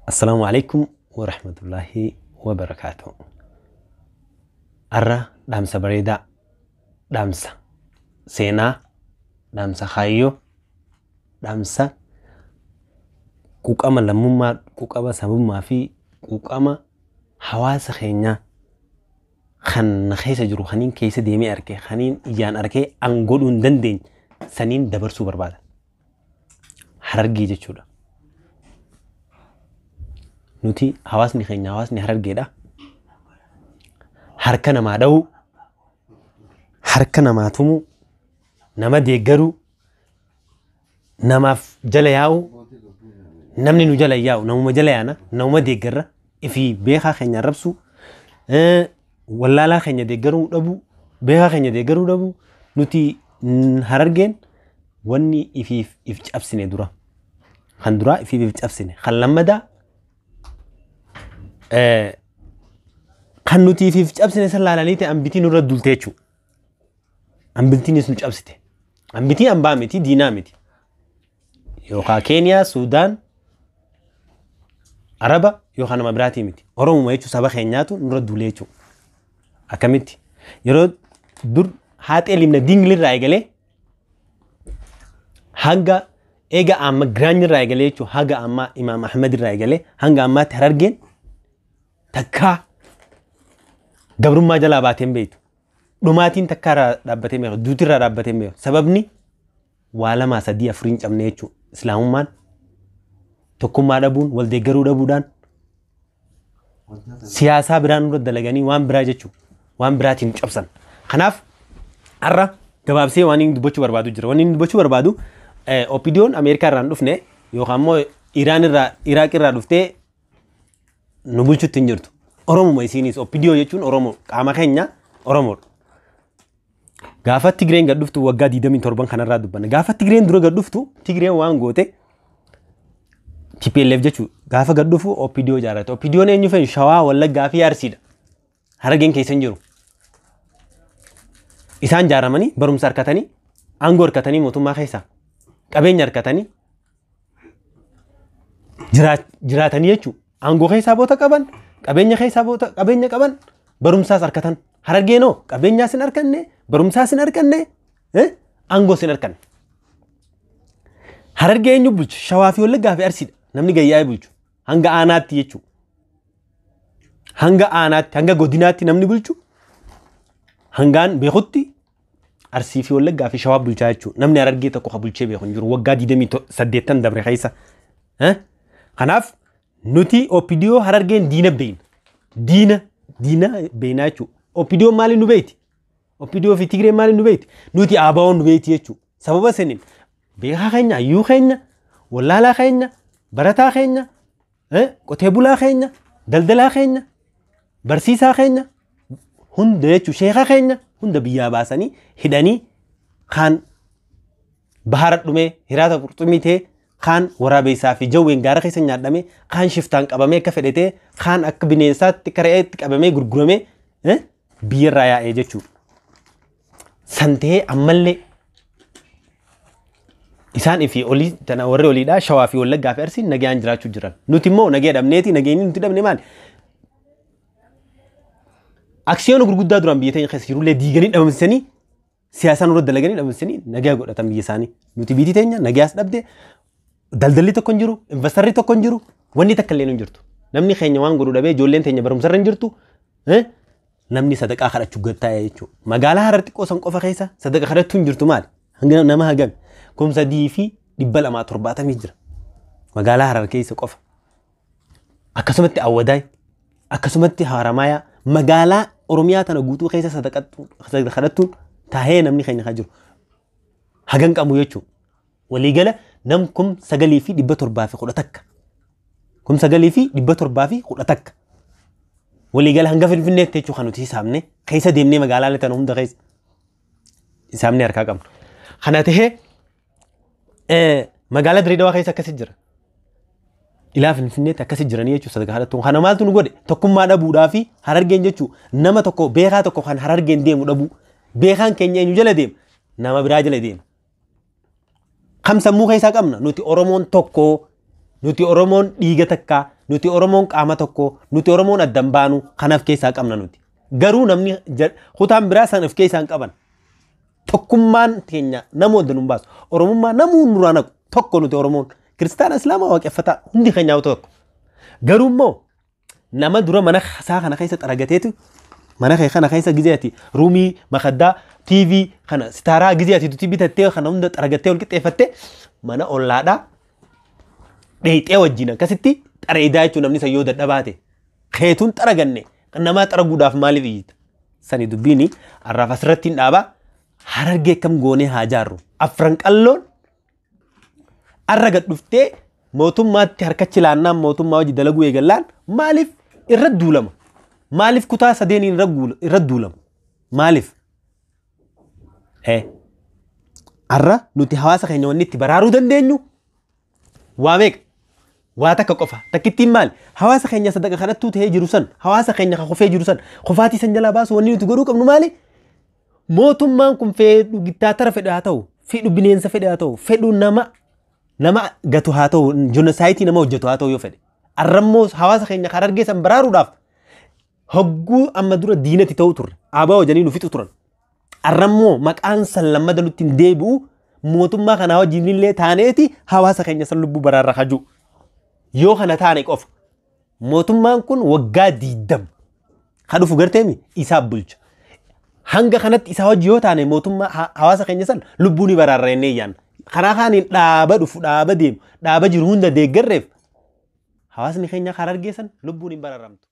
السلام عليكم ورحمة الله وبركاته. أرى دامسة بريدة دامسة سينا دامسة خايو دامسة كوكاما لمما كوكاما سبما في كوكاما حواس خينيا خن خيسة جرو خنين كيسة ديمي أركي خنين إيان أركي أنقلون دندين سنين دبرسو بربادة حرقي جتشودا nuti hawaasni keenya hawaasni Harargeedha. Harka namaa dha'u, harka namaa tumu, nama deeggaru, namaaf jala yaa'u, namni nu jala yaa'u, namuma jala yaana, namuma deeggarra, ifi beekaa keenya rabsu, wallaalaa keenya deeggaruu dhabu, beekaa keenya deeggaruu dhabu, nuti Harargeen wanni ifiif if cabsine dura. Kan dura ifiif if cabsine, kan lammadaa kan nuti fi cabsine salaalaniite ambitii nurra dulteechu ambitiinis nu cabsite ambitii ambaa miti diinaa miti yookaan Keeniyaa Suudaan Araba yookaan nama biraatii miti Oromoo jechuun saba keenyaatu nurra duleechu akkamitti yeroo dur haatee limna dingilirraa eegalee hanga eega amma giraanyirraa eegalee jechuun haga amma Imaam Ahmedirraa eegalee hanga ammaatti Harargeen takka gabrummaa jalaa baateen beeytu dhumaatiin takka dhaabbatee beeku duutirraa dhaabbatee beeku sababni waa lama sadii afuriin cabne jechuudha islaamummaan tokkummaa dhabuun wal deeggaruu dhabuudhaan siyaasaa biraan nurra dalaganii waan biraa jechuudha waan biraatiin cabsan kanaaf har'a gabaabsee waan inni dubbachuu barbaadu jira waan inni dubbachuu barbaadu OPDO'n Ameerikaa irraa dhufne yookaan immoo Iraaq irraa dhuftee nu bulchutti hin jirtu. Oromoo isiinis OPDO jechuun Oromoo qaama keenya Oromoo. Gaafa Tigreen gad dhuftu waggaa 27 kanarraa dubbanna. Gaafa Tigreen dura gad dhuftu Tigreen waan goote TPLF jechuun gaafa gad dhufu OPDO jaarrate. OPDO'n eenyu fa'i Shawaa Wallaggaa fi Arsiidha. Harargeen keessa hin jiru. Isaan jaaramanii barumsa harkatanii aangoo harkatanii mootummaa keessa qabeenya harkatanii jiraatanii jechuudha. Aangoo keessaa boota qaban, qabeenya keessaa boota qabeenya qaban, barumsaas harkatan. Harargeenoo qabeenyaas hin harkanne, barumsaas hin harkanne, aangoos hin harkanne. Harargee eenyu bulchu? Shawaa fi Wallaggaa fi Arsiidha. Namni gayyaa'ee bulchu. Hanga aanaatti jechuudha. Hanga aanaatti, hanga godinaatti namni bulchu. Hangaan beekutti Arsii fi Wallaggaa fi Shawaa bulchaa jechuudha. Namni Harargee tokko ka bulchee beeku hin jiru. Waggaa 28 dabre keessa. Kanaaf nuti OPDO Harargeen diina beeyna. Diina beeynaa jechuudha. OPDO maali nu beeyti? OPDO fi Tigreen maali nu beeyti? Nuti ABO nu beeyti jechuudha. Sababa saniin beekaa keenya, hayyuu keenya, wallaalaa keenya, barataa keenya, qotee bulaa keenya, daldalaa keenya, barsiisaa keenya, hunda jechuudha sheekaa keenya hunda biyyaa baasanii hidhanii kaan bahara dhumee hiraata qurxummii ta'ee kaan waraabessaa fi jawween gaara keessa nyaadhamee kaan shiftaan qabamee akka fedhetee kaan akka bineensaatti kareetti qabamee gurguramee biyyarraa yaa'ee jechuudha. Santee ammallee isaan ifi olii tana warri oliidhaa Shawaa fi Wallaggaa fi Arsiin nagaan jiraachuu jiran. Nuti immoo nagee dhabneeti nageenyi nuti dhabne maali? Aksiyoona gurguddaa duraan biyya teenya keessa jirullee diiganii dhabamsanii siyaasaan irra dalaganii dhabamsanii nagaa godhatan biyya isaanii. Nuti biyyi teenya nagaas dhabde daldalli tokko hin jiru, investarri tokko hin jiru, wanni takka illee hin jirtu. Namni keenya waan godhu dhabee ijoolleen teenya barumsarra hin jirtu. Namni sadaqaa kadhachuu gattaa'e jechuudha. Magaalaa Harar xiqqoo san qofa keessa sadaqa kadhachuu hin jirtu maali? Hanga nama hagami? 3,270 jira. Magaalaa Harar keessa qofa. Akkasumatti Awwadaay, akkasumatti Haramayaa, magaalaa Oromiyaa tana guutuu keessa sadaqa kadhatuun taa'ee namni keenya kan jiru. Hagan qabu jechuudha. Waliigala nam 9,710 9,710 waliigala hanga Finfinneetti jechuudha kan nuti hisaabne keessa deemnee magaalaalee tana hunda keessa hisaabne harkaa qabna. Kana ta'ee magaalaa Dirreedawaa keessa akkasii jira. Ilaa Finfinneetti akkasii jiranii jechuudha sadaqa kadhatuun. Kana maaltu nu godhe? Tokkummaa dhabuudhaa fi Harargeen jechuudha nama tokko beekaa tokko kan Harargeen deemu dhabu. Beekaan keenya eenyu jala deema? Nama biraa jala deema. Kam sammuu keessaa qabna? Nuti Oromoon tokko, nuti Oromoon dhiiga takka, nuti Oromoon qaama tokko nuti Oromoon addan baanu kanaaf keessaa qabna nuti. Garuu namni kutaan biraa san of keessaa hin qaban. Tokkummaan keenya namoota nu baasu. Oromummaa namuu nurraa naqu tokko nuti Oromoon. Kiristaana Islaamaa waaqeffataa hundi keenya tokko. Garuu immoo nama dura mana isaa kana keessa xaragateetu mana kana keessa gizeeti ruumii makaddaa TV kana sitaaraa gizeeti tuti bitattee kana hunda xaragattee ol qixxeeffattee mana ollaadhaa dheeyxee wajjin akkasitti xareedaa jechuun namni isa yoo dadhabaate keetuun xaraganne namaa xaraguudhaaf maaliif iyyita sani dubbiini arraaf asirratti hin dhaabaa Harargee kam goonee haa jaarru afran qalloon arra gad dhuftee mootummaatti harkachi laannaan mootummaa hojii dalaguu eegallaan maaliif irra duulama maaliif kutaa sadeeniin irra duulama maaliif arra nuti hawaasa keenya wanni itti baraaruu dandeenyu waa meeqa waa takka qofa takkittiin maali hawaasa keenya sadaqa kanattuu ta'ee jiru san hawaasa keenya kofee jiru san kofaatii san jalaa baasu wanni nuti godhuu qabnu maali mootummaan kun fedhu gittaatara fedha haa ta'u fedhu bineensa fedha haa ta'u fedhu nama gatu haa ta'u jonosaayitii nama hojjetu haa ta'u yoo fedhe arrammoo hawaasa keenya Harargee san baraaruudhaaf hogguu amma dura diinati ta'u turre abaa hojanii nu fixu turan arrammoo maqaan san lammada nutti hin deebi'u mootummaa kanaa wajjin illee taaneeti hawaasa keenya san lubbuu baraarra haju yoo kana taane qofa mootummaan kun waggaa 20 kan dhufu garteemi isaa bulcha hanga kanatti isaa hojii yoo taane mootummaa hawaasa keenya san lubbuu ni baraarra ennee yaan karaa kaaniin dhaaba dhufu dhaaba deemu dhaaba jiru hunda deeggarreef hawaasni keenya Harargee san lubbuun hin baraaramtu.